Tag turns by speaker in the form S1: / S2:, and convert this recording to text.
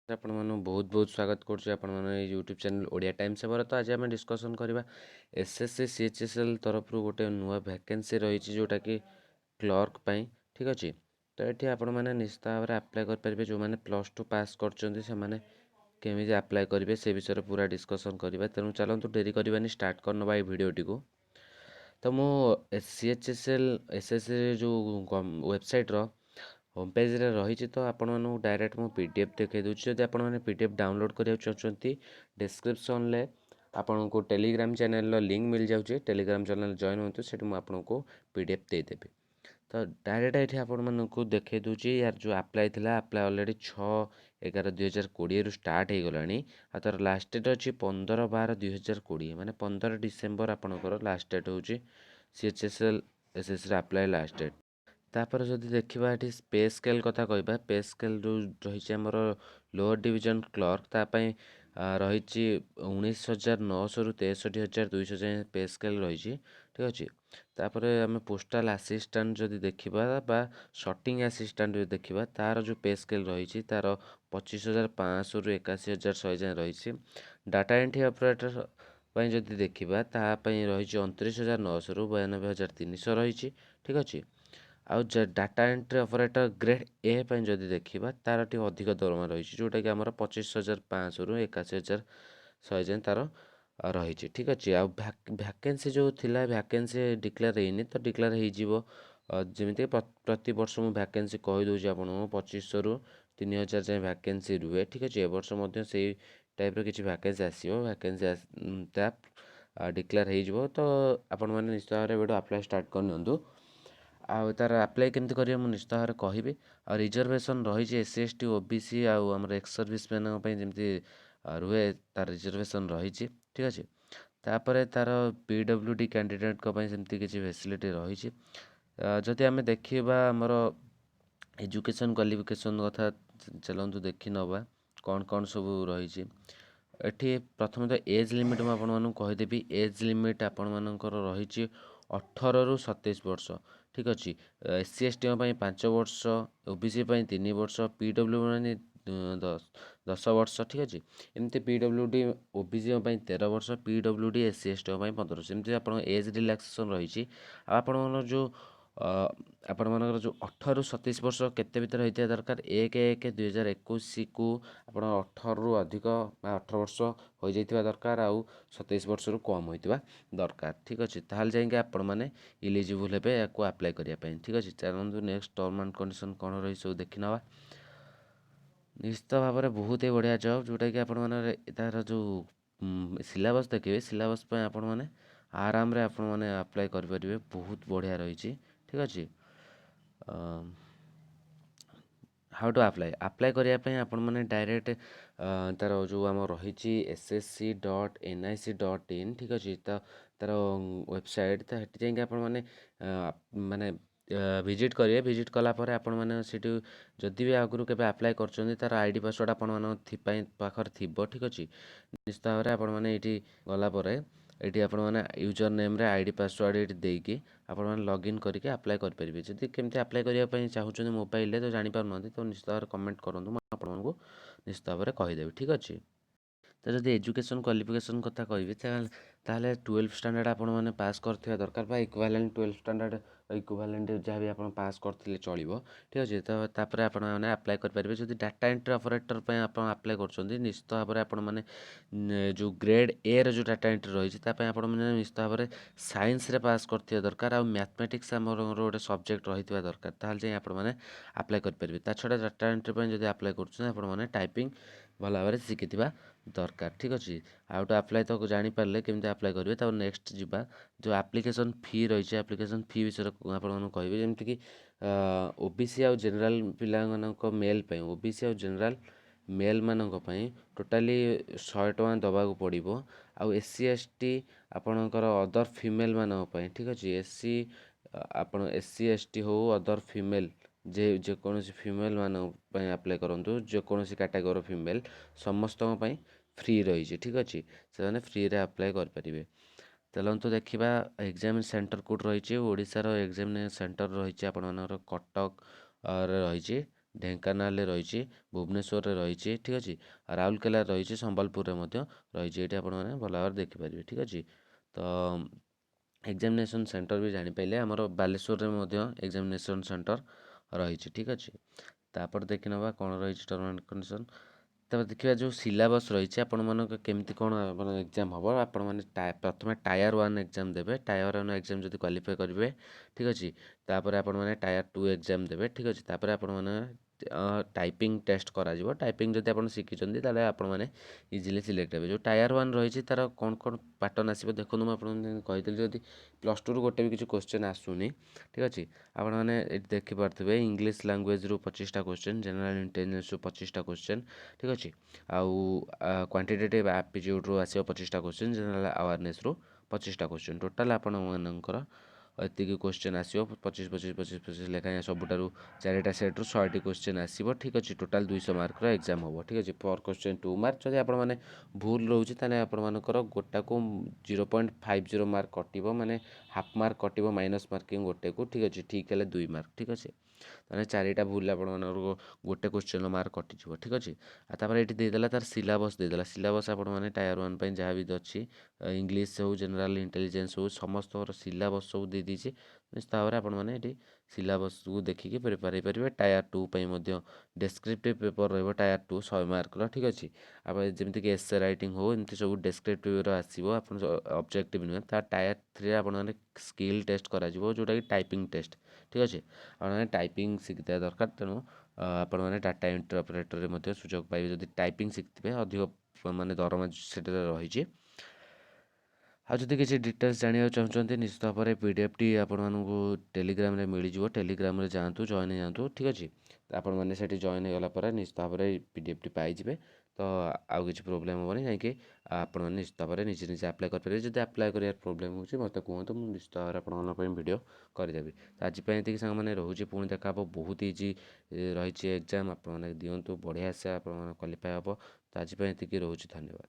S1: आपण बहुत बहुत स्वागत करुच्छे आपण YouTube channel Odia time saver. तो आज आम डिस्कसन करवा एसएससी सीएचएसएल तरफ गोटे नुआ वैकेंसी रही जोटा कि क्लर्क पाई। ठीक अच्छे तो ये आपण मैंने निश्चित भाव में आप्लाय करेंगे जो मैंने +2 पास करमी आप्लाय करेंगे से विषय पूरा डिस्कसन करवा। तेणु चलतु डेरी करवानी स्टार्ट करनवा ये भिडटी को। तो मु सीएचएसएल एसएससी जो वेबसाइट होम पेज रे रही तो आपण मानू डायरेक्ट मु पीडीएफ देखै दूँ। जदि आपण मैंने पीडीएफ डाउनलोड करा चाहते डिस्क्रिप्शन ले आपन को टेलीग्राम चैनल लिंक मिल जाऊँगी। टेलीग्राम चैनल जॉइन होतु से आपको पीडीएफ देदेवी। तो डायरेक्ट ये आपण मानू देखै दूँगी यार जो आप्लाय थिला आप्लाय ऑलरेडी 6/11/2020 रु स्टार्ट हो गलानी। आ तार लास्ट डेट अच्छी 15/12/2020 माने 15 डिसेम्बर आपणकर लास्ट डेट होची CHSL SSC apply last date. तापर जदि देखा ये पे स्केल कथा कहवा पे स्केल जो रही आमर लोअर डिविजन क्लर्क तापाई रही 19,900 रु 63,200 जाए पे स्केल रही। ठीक अच्छे तापर आम पोस्टाल आसीस्टाट जदि देखा शॉटिंग आसीस्टाट जो देखा तार जो पे स्केल रही तार 25,500 रु 81,100 जाए रही। डाटा एंट्री ऑपरेटर जदि देखा तापाई रही 29,900 रु 92,300 रही। ठीक अच्छे आउ data entry operator grade A जदि देखा तार टी अधिक दरमा रही जोटा कि आमर 25,500 रु 81,100 जाए तार रही। ठीक अच्छे आउ वैकेंसी जो थिला वैकेंसी डिक्लेयर होनी तो डिक्लेयर हो जमी प्रति वर्ष मुझे वैकेंसी कहीदे आप 2500 रु 3,000 जाए वैकेंसी रुए। ठीक अच्छे ए वर्ष से टाइप किसी वैकेंसी आसो वैकेंसी डिक्लेयर हो तो आपण मैंने निश्चित भाव में आप्लाय स्टार्ट कर आउ तार आप्लाय केमती करेंगे मुझे निश्चित भाव में कहबी। आ रिजर्वेशन रही एससी एसटी ओबीसी आउ आम एक्स सर्विस मैन जमी रुए तार रिजर्वेशन रही। ठीक अच्छे तापर तार पीडब्ल्यूडी कैंडिडेट सेमती किसी फैसिलिटी रही। जदि आम देखा आमर एजुकेशन क्वालिफिकेशन कथा चलतु देखी नवा कौन कौन सब रही। एठी प्रथम तो एज लिमिट मुझे कहीदेवी एज लिमिट आपण मानकर रही 18 रु 27 वर्ष। ठीक अच्छे एससी एसटी 5 वर्ष ओबीसी 3 वर्ष पीडब्ल्यू माने 10 वर्ष। ठीक अच्छे एमती पीडब्ल्यूडी ओबीसी 13 वर्ष पीडब्ल्यूडी एससी एसटी 15 वर्ष एमती आप एज रिलैक्सेशन रही। आपण जो आपण मानकर जो 18 रु 27 वर्ष केते भितर होता दरकार 1/1/2021 को आप 18 रु अधिक 18 वर्ष हो जाइथिबा दरकार आउ 27 वर्ष रु कम होइथिबा दरकार। ठीक अच्छे ताल जाइए आपण मैंने इलिजिबल हेबे याको अप्लाई करने। ठीक अच्छे चलतु नेक्स्ट टर्म एंड कंडीशन कौन रही सब देखी नवा। निश्चित भाव में बहुत ही बढ़िया जॉब जोटा कि आपण माने तार जो सिलेबस देखिए सिलेबस आपण मैंने आराम रे आपण मैंने अप्लाई करेंगे बहुत बढ़िया रही। ठीक अच्छे हाउ टू अप्लाई करने आपण मैंने डायरेक्ट तार जो आम रही ssc.nic.in। ठीक अच्छे तो तार वेबसाइट तो हेटी जाइए आपण मैंने माने विजिट करेंगे विजिट कलापर आपण मैंने जदि भी आगु के अप्लाई कर तार आईडी पासवर्ड आपण पाखर थी। ठीक अच्छे निश्चित भाव में आपण मैंने ये गलापर ये आपण मैंने यूजर नेम रे आईडी पासवर्ड ये देकी आपण मैंने लॉगिन करके अप्लाई करेंगे। जदि केमती अप्लाई करने चाहूँ मोबाइल तो जानीपार तो निश्चित भाव में कमेंट करूँ आपको निश्चित भाव में कहीदेवी। ठीक अच्छे तो जब एजुकेशन क्वालिफिकेशन कथा कहि ताहले 12th स्टैंडर्ड आपण मैंने पास करथिबा दरकार बा इक्विवेलेंट 12th स्टैंडर्ड इक्विवेलेंट जहाँ भी आपण पास करथिले चलिबो। ठीक अच्छे तो तापर आपण मैंने अप्लाई करेंगे। जब डाटा एंट्री ऑपरेटर पे आप अप्लाई कर निश्चित भाव में आपण मैंने जो ग्रेड ए रो जो डाटा एंट्री रही आपण मैंने निश्चित भाव में साइंस रे पास करथिबा दरकार आ मैथमेटिक्स आमर गोटे सब्जेक्ट रही दरकार ताहले जाई आपण मैंने अप्लाई करेंगे। ता छड़ा डाटा एंट्री पे जब अप्लाई कर टाइपिंग भल भाव में शिखि दरकार। ठीक अच्छे आउ टू अप्लाई तो जानीपारे केमती अप्लाई करेंगे। तब नेक्स्ट जावा जो एप्लिकेशन फी रही एप्लिकेशन फी विषय आपको कहे जमीक ओबीसी आउ जेनेराल पिला मेल ओबीसी आउ जेनेराल मेल मानक टोटाली 100 टଙ୍କା दबाक पड़ो। आउ एससी एसटी आपणकर अदर फिमेल मानक। ठीक अच्छे एससी आप एससी एसटी हो अदर फिमेल जेकोसी फिमेल मानक अप्लाई करूँ जेकोसी कैटेगोरी फिमेल समस्त फ्री रही। ठीक अच्छे से फ्री रे अप्लाई करेंगे। चलतु देखा एग्जाम सेंटर कोड रही ओडार एग्जाम सेंटर रही आप कटक रही ଢେଙ୍କାନାଳରେ ରହିଛି, ଭୁବନେଶ୍ୱରରେ ରହିଛି, ଠିକ୍ ଅଛି, ରାଉରକେଲାରେ ରହିଛି, ସମ୍ବଲପୁରରେ ମଧ୍ୟ ରହିଛି। ଏଇଠି ଆପଣମାନେ ଭଲ ଭାବରେ ଦେଖିପାରିବେ, ଠିକ୍ ଅଛି। ତ ଏକ୍ଜାମିନେସନ୍ ସେଣ୍ଟର ବି ଜାଣିପାରିଲେ ଆମର ବାଲେଶ୍ୱରରେ ମଧ୍ୟ ଏକ୍ଜାମିନେସନ୍ ସେଣ୍ଟର ରହିଛି, ଠିକ୍ ଅଛି। ତାପରେ ଦେଖିନେବା କ'ଣ ରହିଛି ଟର୍ମ ଆଣ୍ଡ କଣ୍ଡିସନ୍। ତାପରେ ଦେଖିବା ଯେଉଁ ସିଲାବସ୍ ରହିଛି ଆପଣମାନଙ୍କ କେମିତି କ'ଣ ଆପଣ ଏକ୍ଜାମ୍ ହେବ। ଆପଣମାନେ ପ୍ରଥମେ ଟାୟାର 1 ଏକ୍ଜାମ୍ ଦେବେ। ଟାୟାର 1 ଏକ୍ଜାମ୍ ଯଦି କ୍ୱାଲିଫାଏ କରିବେ, ଠିକ୍ ଅଛି, ତାପରେ ଆପଣମାନେ ଟାୟାର 2 ଏକ୍ଜାମ୍ ଦେବେ, ଠିକ୍ ଅଛି। ତାପରେ ଆପଣମାନେ ଟାଇପିଂ ଟେଷ୍ଟ କରାଯିବ। ଟାଇପିଂ ଯଦି ଆପଣ ଶିଖିଛନ୍ତି ତାହେଲେ ଆପଣମାନେ ଇଜିଲି ସିଲେକ୍ଟ ହେବେ। ଯେଉଁ ଟାୟାର 1 ରହିଛି ତା'ର କ'ଣ କ'ଣ ପାଟର୍ନ ଆସିବ ଦେଖନ୍ତୁ। ମୁଁ ଆପଣଙ୍କୁ କହିଥିଲି ଯଦି +2ରୁ ଗୋଟେ ବି କିଛି କୋଶ୍ଚିନ୍ ଆସୁନି, ଠିକ୍ ଅଛି, ଆପଣମାନେ ଏଠି ଦେଖିପାରୁଥିବେ ଇଂଲିଶ ଲାଙ୍ଗୁଏଜରୁ 25ଟା କୋଶ୍ଚିନ୍, ଜେନେରାଲ୍ ଇଣ୍ଟେଲିଜେନ୍ସରୁ 25ଟା କୋଶ୍ଚିନ୍, ଠିକ୍ ଅଛି, ଆଉ କ୍ୱାଣ୍ଟିଟେଟିଭ୍ ଆପ୍ଟିଚ୍ୟୁଡ଼ରୁ ଆସିବ 25ଟା କୋଶ୍ଚିନ୍, ଜେନେରାଲ୍ ଆୱାରନେସ୍ରୁ 25ଟା କୋଶ୍ଚିନ୍। ଟୋଟାଲ୍ ଆପଣମାନଙ୍କର ଏତିକି କୋଶ୍ଚିନ୍ ଆସିବ 25 ଲେଖାଏଁ ସବୁଠାରୁ 4ଟା ସେଟ୍ରୁ 100ଟି କୋଶ୍ଚିନ୍ ଆସିବ, ଠିକ୍ ଅଛି। ଟୋଟାଲ୍ 200 ମାର୍କର ଏକ୍ଜାମ୍ ହେବ, ଠିକ୍ ଅଛି। Per question 2 mark. ଯଦି ଆପଣମାନେ ଭୁଲ ରହୁଛି ତାହେଲେ ଆପଣମାନଙ୍କର ଗୋଟାକୁ 0.50 ମାର୍କ କଟିବ, ମାନେ ହାଫ୍ ମାର୍କ କଟିବ, ମାଇନସ୍ ମାର୍କିଂ ଗୋଟେକୁ, ଠିକ୍ ଅଛି। ଠିକ୍ ହେଲେ 2 ମାର୍କ, ଠିକ୍ ଅଛି। ତାହେଲେ 4ଟା ଭୁଲ ଆପଣମାନଙ୍କର ଗୋଟେ କୋଶ୍ଚିନ୍ର ମାର୍କ କଟିଯିବ, ଠିକ୍ ଅଛି। ଆଉ ତାପରେ ଏଠି ଦେଇଦେଲା ତାର ସିଲାବସ୍ ଦେଇଦେଲା। ସିଲାବସ୍ ଆପଣମାନେ ଟାୟାର 1 ପାଇଁ ଯାହା ବି ଅଛି, ଇଂଲିଶ ହଉ, ଜେନେରାଲ୍ ଇଣ୍ଟେଲିଜେନ୍ସ ହଉ, ସମସ୍ତଙ୍କର ସିଲାବସ୍ ସବୁ ଦେଇଦେଇଛି। ତାପରେ ଆପଣମାନେ ଏଠି ସିଲାବସ୍କୁ ଦେଖିକି ପ୍ରିପେୟାର ହେଇପାରିବେ। ଟାୟାର 2 ପାଇଁ ମଧ୍ୟ ଡେସ୍କ୍ରିପ୍ଟିଭ୍ ପେପର୍ ରହିବ, ଟାୟାର 2 100 ମାର୍କର, ଠିକ୍ ଅଛି। ଆପଣ ଯେମିତିକି ଏସେ ରାଇଟିଂ ହଉ, ଏମିତି ସବୁ ଡେସ୍କ୍ରିପ୍ଟିଭ୍ର ଆସିବ, ଆପଣ ଅବଜେକ୍ଟିଭ୍ ନୁହେଁ। ତା ଟାୟାର 3ରେ ଆପଣମାନେ ସ୍କିଲ୍ ଟେଷ୍ଟ କରାଯିବ, ଯେଉଁଟାକି ଟାଇପିଂ ଟେଷ୍ଟ, ଠିକ୍ ଅଛି। ଆପଣମାନେ ଟାଇପିଂ ଶିଖିଥିବା ଦରକାର, ତେଣୁ ଆପଣମାନେ ଡାଟା ଏଣ୍ଟ୍ରି ଅପରେଟରରେ ମଧ୍ୟ ସୁଯୋଗ ପାଇବେ ଯଦି ଟାଇପିଂ ଶିଖିଥିବେ। ଅଧିକ ମାନେ ଦରମା ସେଥିରେ ରହିଛି। ଆଉ ଯଦି କିଛି ଡିଟେଲ୍ସ ଜାଣିବାକୁ ଚାହୁଁଛନ୍ତି ନିଶ୍ଚିତ ଭାବରେ PDF ଆପଣମାନଙ୍କୁ ଟେଲିଗ୍ରାମରେ ମିଳିଯିବ। ଟେଲିଗ୍ରାମରେ ଯାଆନ୍ତୁ, ଜଏନ୍ ହେଇଯାଆନ୍ତୁ, ଠିକ୍ ଅଛି। ଆପଣମାନେ ସେଠି ଜଏନ୍ ହେଇଗଲା ପରେ ନିଶ୍ଚିତ ଭାବରେ PDF ପାଇଯିବେ। ତ ଆଉ କିଛି ପ୍ରୋବ୍ଲେମ୍ ହେବନି, ଯାଇକି ଆପଣମାନେ ନିଶ୍ଚିତ ଭାବରେ ନିଜେ ନିଜେ ଆପ୍ଲାଏ କରିପାରିବେ। ଯଦି ଆପ୍ଲାଏ କରିବାର ପ୍ରୋବ୍ଲେମ୍ ହେଉଛି ମୋତେ କୁହନ୍ତୁ, ମୁଁ ନିଶ୍ଚିତ ଭାବରେ ଆପଣମାନଙ୍କ ପାଇଁ ଭିଡ଼ିଓ କରିଦେବି। ତ ଆଜି ପାଇଁ ଏତିକି ସାଙ୍ଗମାନେ ରହୁଛି, ପୁଣି ଦେଖା ହେବ। ବହୁତ ଇଜି ରହିଛି ଏକ୍ଜାମ୍, ଆପଣମାନେ ଦିଅନ୍ତୁ, ବଢ଼ିଆ ସେ ଆପଣମାନେ କ୍ୱାଲିଫାଏ ହେବ। ତ ଆଜି ପାଇଁ ଏତିକି ରହୁଛି, ଧନ୍ୟବାଦ।